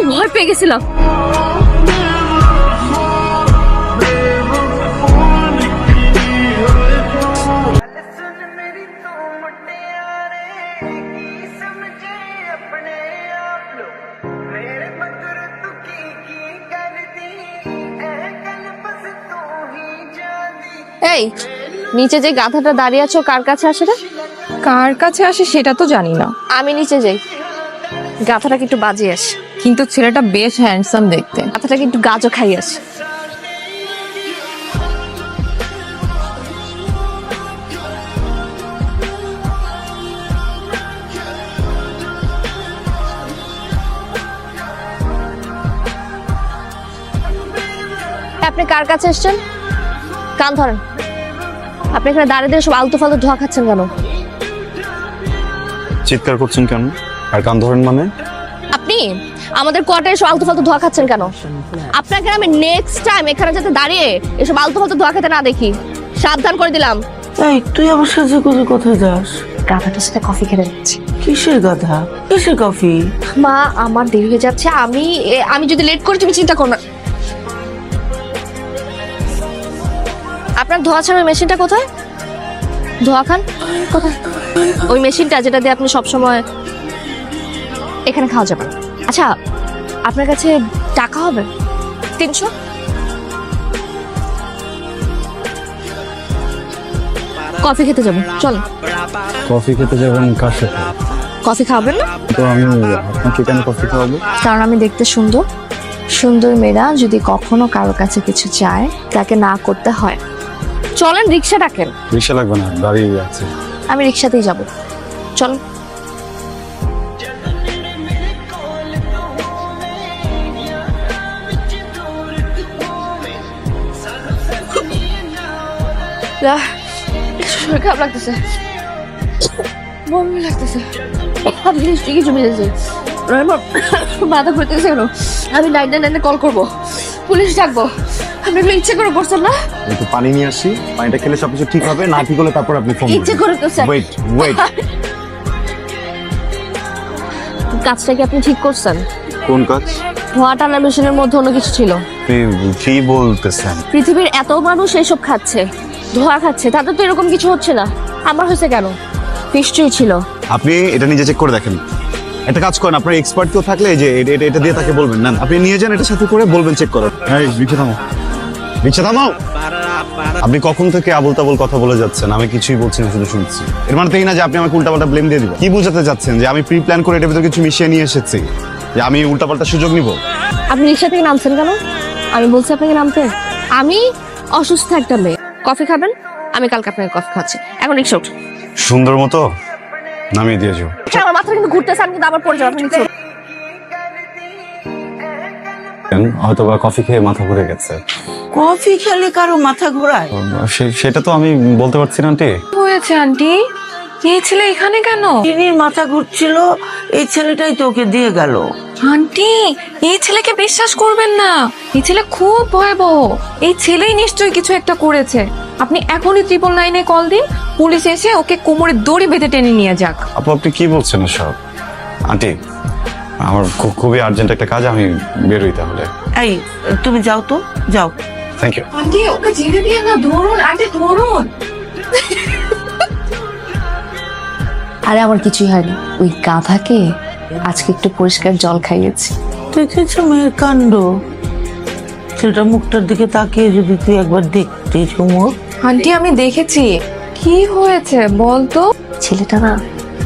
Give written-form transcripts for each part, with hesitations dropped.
ভয় পেয়ে গেছিলাম। এই নিচে যে গাধাটা দাঁড়িয়ে আছো কার কাছে আসে রে? কার কাছে আসে সেটা তো জানি না, আমি নিচে যাই, গাধাটাকে একটু বাজিয়ে আসি। কিন্তু ছেলেটা বেশ হ্যান্ডসাম দেখতে। গাধাটাকে একটু গাজও খাই আসি। আপনি কার কাছে এসছেন? কান ধরেন। আপনি এখানে দাঁড়িয়ে দিয়ে সব আলতু ফালতু ধোয়া খাচ্ছেন কেন? চিৎকার করছেন কেন আর কান ধরেন মানে? আপনি আমাদের কোয়ার্টারে এসব আলতু ফালতু ধোয়া খাচ্ছেন কেন? আপনাকে আমি নেক্সট টাইম এখানে যাতে দাঁড়িয়ে এসব আলতু ফালতু ধোয়া খেতে না দেখি, সাবধান করে দিলাম। এই তুই আমার সাথে করে কোথায় যাস? গাধাটার সাথে কফি খেতে যাচ্ছি। কিসের গাধা, কিসের কফি? মা আমার দেরি হয়ে যাচ্ছে, আমি যদি লেট করি তুমি চিন্তা করো না। আপনার ধোয়া ছাড়ার মেশিনটা কোথায়? ধোয়া খান কোথায়? ওই মেশিনটা যেটা দিয়ে আপনি সবসময় এখানে খাওয়া যাবে। আচ্ছা আপনার কাছে টাকা হবে 300? কফি খেতে যাবো, চল। কফি খেতে যাবেন কার সাথে? কফি খাবেন না? তো আমি আপনাকে কেন কফি খাওয়াবো? কারণ আমি দেখতে সুন্দর। সুন্দর মেয়েরা যদি কখনো কারো কাছে কিছু চায় তাকে না করতে হয়। চলেন রিক্সা ডাকেন। রিক্সা লাগবে না, দাঁড়িয়ে আছে। আমি রিক্সাতেই যাব, চল। শরীর খারাপ লাগতেছে, বমি লাগতেছে, লিপস্টিকে জমে যাচ্ছে, মাথা ঘুরতেছে কেন? আমি 999 কল করবো, পুলিশ ডাকবো। আপনি এগুলো ইচ্ছে করে করছেন না? একটু পানি নিয়ে আসি, পানিটা খেলে সবকিছু ঠিক হবে, না ঠিক হলে তারপর আপনি ফোন ইচ্ছে করে করছেন। ওয়েট ওয়েট, কাজটা কি আপনি ঠিক করছেন? কোন কাজ? ধোয়া টানা মেশিনের মধ্যে অন্য কিছু ছিল। কি বলতেছেন? পৃথিবীর এত মানুষ এসব খাচ্ছে, ধোয়া খাচ্ছে, তাদের তো এরকম কিছু হচ্ছে না, আমার হয়েছে কেন? নিশ্চয়ই ছিল। আপনি এটা নিজে চেক করে দেখেন। একটা কাজ করেন, আপনার এক্সপার্ট কেউ থাকলে এই যে এটা দিয়ে তাকে বলবেন, না আপনি নিয়ে যান, এটার সাথে করে বলবেন চেক করো। হ্যাঁ রিক্সা থামাও, রিক্সা থামাও। আপনি কখন থেকে আবল তাবল কথা বলে যাচ্ছেন? আমি কিছুই বলছি না, শুধু শুনছি। এর মানে তো এই না যে আপনি আমাকে উল্টাপাল্টা ব্লেম দিয়ে দিবেন। কি বোঝাতে চাচ্ছেন? যে আমি প্রি প্ল্যান করে এটার ভিতরে কিছু মিশিয়ে নিয়ে এসেছি, যে আমি উল্টাপাল্টা সুযোগ নিব? আপনি রিক্সা থেকে নামছেন কেন? আমি বলছি আপনাকে নামতে। আমি অসুস্থ একটা মেয়ে, কফি খাবেন? আমি কালকে আপনাকে কফি খাচ্ছি, এখন রিক্সা উঠ। সুন্দর মতো নামিয়ে দিয়েছো। আমার মাথা কিন্তু ঘুরতেছে, আমি কিন্তু আবার পড়ে যাবো। আপনি নিচে উঠুন। হয়তো বা কফি খেয়ে মাথা ঘুরে গেছে। কফি খেলে কারো মাথা ঘোরায়? সেটা তো আমি বলতে পারছি না আন্টি। হয়েছে আন্টি? এই ছেলে এখানে কেন? চিনির মাথা ঘুরছিল, এই ছেলেটাই তোকে দিয়ে গেল। আন্টি এই ছেলেকে বিশ্বাস করবেন না, এই ছেলে খুব ভয়াবহ। এই ছেলেই নিশ্চয়ই কিছু একটা করেছে। আপনি এখনই 999-এ কল দিন, পুলিশ এসে ওকে কোমরে দড়ি বেঁধে টেনে নিয়ে যাক। আপু আপনি কি বলছেন সব? আন্টি আমার খুবই আর্জেন্ট একটা কাজ, আমি বেরোই তাহলে। এই তুমি যাও তো, যাও। Thank you. আন্টি ওকে ছেড়ে দিয়ে না, ধরুন আন্টি ধরুন। আরে আমার কিছুই হয়নি, ওই গাধাকে আজকে একটু পরিষ্কার জল খাইয়েছি। দেখেছো মেয়ের কাণ্ড? ছেলেটা মুখটার দিকে তাকিয়ে যদি তুই একবার দেখতে চুমুক। আন্টি আমি দেখেছি। কি হয়েছে বলতো? ছেলেটা না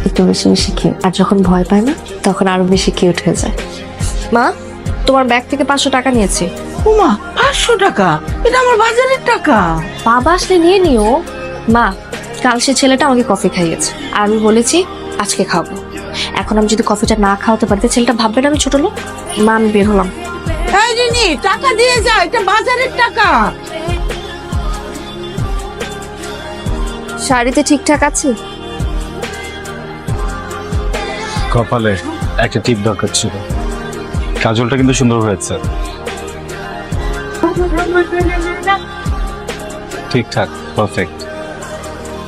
একটু বেশি বেশি কিউট, আর যখন ভয় পায় না তখন আরো বেশি কিউট হয়ে যায়। মা তোমার ব্যাগ থেকে 500 টাকা নিয়েছি। উমা 500 টাকা? এটা আমার বাজারের টাকা। বাবা আসলে নিয়ে নিও। মা কাল সে ছেলেটা আমাকে কফি খাইয়েছে, আর আমি বলেছি আজকে খাবো। এখন আমি যদি কফিটা না খাওয়াতে পারি ছেলেটা ভাববে না আমি ছোট লোক। মা আমি বের হলাম। এই রিনি টাকা দিয়ে যা, এটা বাজারের টাকা। শাড়িতে ঠিকঠাক আছে? কপালে একটা টিপ দরকার ছিল। কাজলটা কিন্তু সুন্দর হয়েছে, ঠিকঠাক পারফেক্ট।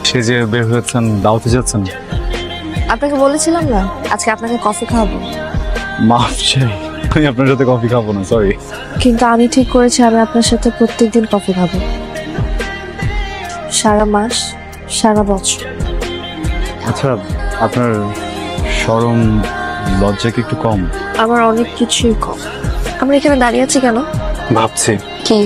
সে যে বের হয়েছেন, দাওয়াতে যাচ্ছেন? আপনাকে বলেছিলাম না আজকে আপনাকে কফি খাওয়াবো। মাফ চাই, আমি আপনার সাথে কফি খাবো না, সরি। কিন্তু আমি ঠিক করেছি আমি আপনার সাথে প্রত্যেকদিন কফি খাবো, সারা মাস, সারা বছর। আচ্ছা, আপনার শরম লজ্জা কি একটু কম? আমার অনেক কিছুই কম। আমরা এখানে দাঁড়িয়ে আছি কেন? ভাবছি কি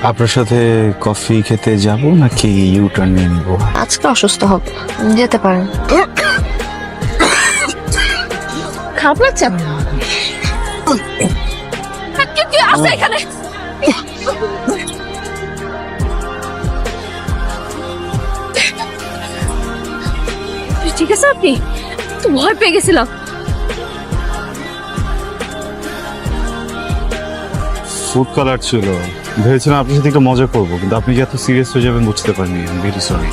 আপনার সাথে কফি খেতে যাব নাকি ইউ টার্ন নিয়ে নিব। আজকে অসুস্থ হবে, যেতে পারেন। খারাপ লাগছে কি আছে এখানে? ঠিক আছে, আপনি তো ভয় পেয়ে গেছিলাম। ফুড কালার ছিল, ভেবেছিলাম আপনার সাথে একটু মজা করবো, কিন্তু আপনি যে এত সিরিয়াস হয়ে যাবেন বুঝতে পারিনি। I am very sorry.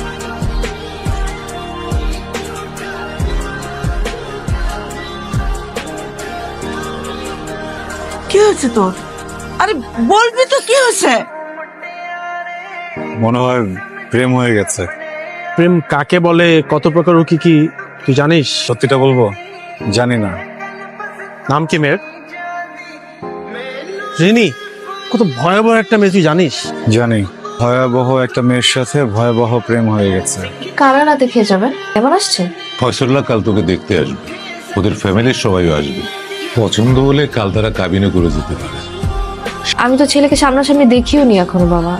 কি হয়েছে তোর? আরে বলবি তো কি হয়েছে? মনে হয় প্রেম হয়ে গেছে। প্রেম কাকে বলে, কত প্রকার ও কি কি তুই জানিস? সত্যিটা বলবো, জানি না। নাম কি মেয়ের? রিনি, কত ভয়াবহ একটা মেয়ে তুই জানিস? জানি, ভয়াবহ একটা মেয়ের সাথে ভয়াবহ প্রেম হয়ে গেছে। কারা রাতে খেয়ে যাবেন? কেমন আসছে? ফয়সল্লা কাল তোকে দেখতে আসবে, ওদের ফ্যামিলির সবাইও আসবে। পছন্দ হলে কাল তারা কাবিনে করে যেতে পারে। আমি তো ছেলেকে সামনাসামনি দেখিও নি এখনো বাবা।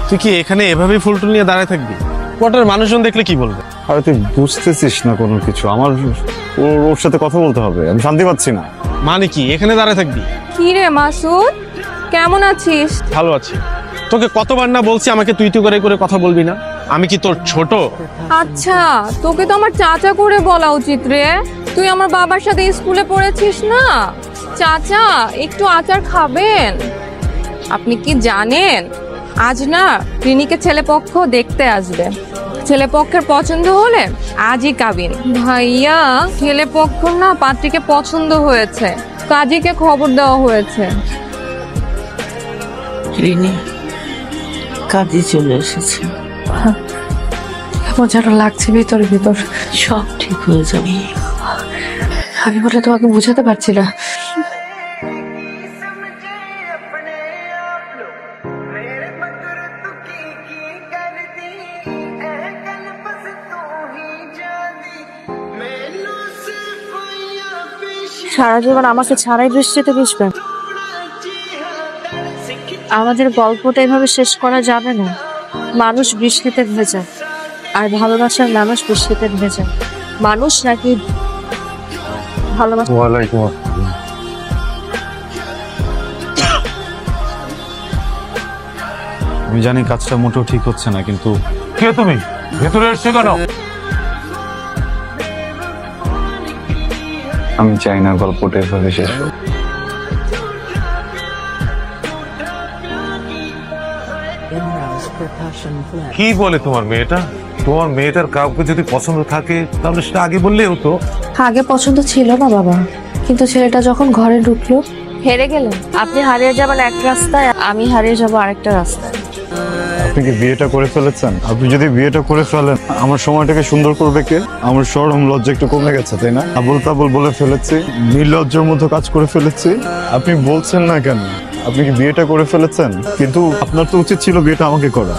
তুই কি এখানে এভাবেই ফুলটুল নিয়ে দাঁড়ায় থাকবি? কোয়ার্টার মানুষজন দেখলে কি বলবে? আর তুই বুঝতেছিস না কোনো কিছু। আমার ওর সাথে কথা বলতে হবে, আমি শান্তি পাচ্ছি না। মানে কি এখানে দাঁড়ায় থাকবি? কি রে মাসুদ, কেমন আছিস? ভালো আছি। তোকে কতবার না বলছি আমাকে তুই তুই করে করে কথা বলবি না? আমি কি তোর ছোট? আচ্ছা, তোকে তো আমার চাচা করে বলা উচিত রে। তুই আমার বাবার সাথে স্কুলে পড়েছিস না? চাচা, একটু আচার খাবেন? আপনি কি জানেন আজ না রিনিকে ছেলেপক্ষ দেখতে আসবে। ছেলেপক্ষের পছন্দ হলে আজই কাবিন। ভাইয়া, ছেলেপক্ষ না পাত্রীকে পছন্দ হয়েছে, কাজীকে খবর দেওয়া হয়েছে। রিনি, কাজে চলে এসেছে। কেমন যেন লাগছে ভিতরে ভিতর। সব ঠিক হয়ে যাবে। আমি বলে তোমাকে বুঝাতে পারছি না। সারা জীবন আমাকে ছাড়াই বৃষ্টিতে ভিজবেন? আমাদের গল্পটা এভাবে শেষ করা যাবে না। মানুষ বৃষ্টিতে ভেজে, আর ভালোবাসার মানুষ বৃষ্টিতে ভেজে। মানুষ নাকি ভালোবাসা? ওয়ালাইকুম আসসালাম। আমি জানি কাজটা মোটেও ঠিক হচ্ছে না, কিন্তু কে তুমি? ভেতরে এসছো কেন? আমি চাই না গল্পটা এভাবে শেষ হোক। কি বলে তোমার মেয়েটা? তোমার মেয়েটার কাউকে যদি পছন্দ থাকে তাহলে সেটা আগে বললেই হতো। আগে পছন্দ ছিল না বাবা, কিন্তু ছেলেটা যখন ঘরে ঢুকলো হেরে গেলেন। আপনি হারিয়ে যাবেন এক রাস্তায়, আমি হারিয়ে যাবো আরেকটা রাস্তায়। আপনি কি বিয়েটা করে ফেলেছেন? আপনি যদি বিয়েটা করে ফেলেন, আমার সময়টাকে সুন্দর করবে কে? আমার শরম লজ্জা একটু কমে গেছে, তাই না? আবল তাবল বলে ফেলেছি, নির্লজ্জের মতো কাজ করে ফেলেছি। আপনি বলছেন না কেন? আপনি কি বিয়েটা করে ফেলেছেন? কিন্তু আপনার তো উচিত ছিল বিয়েটা আমাকে করা।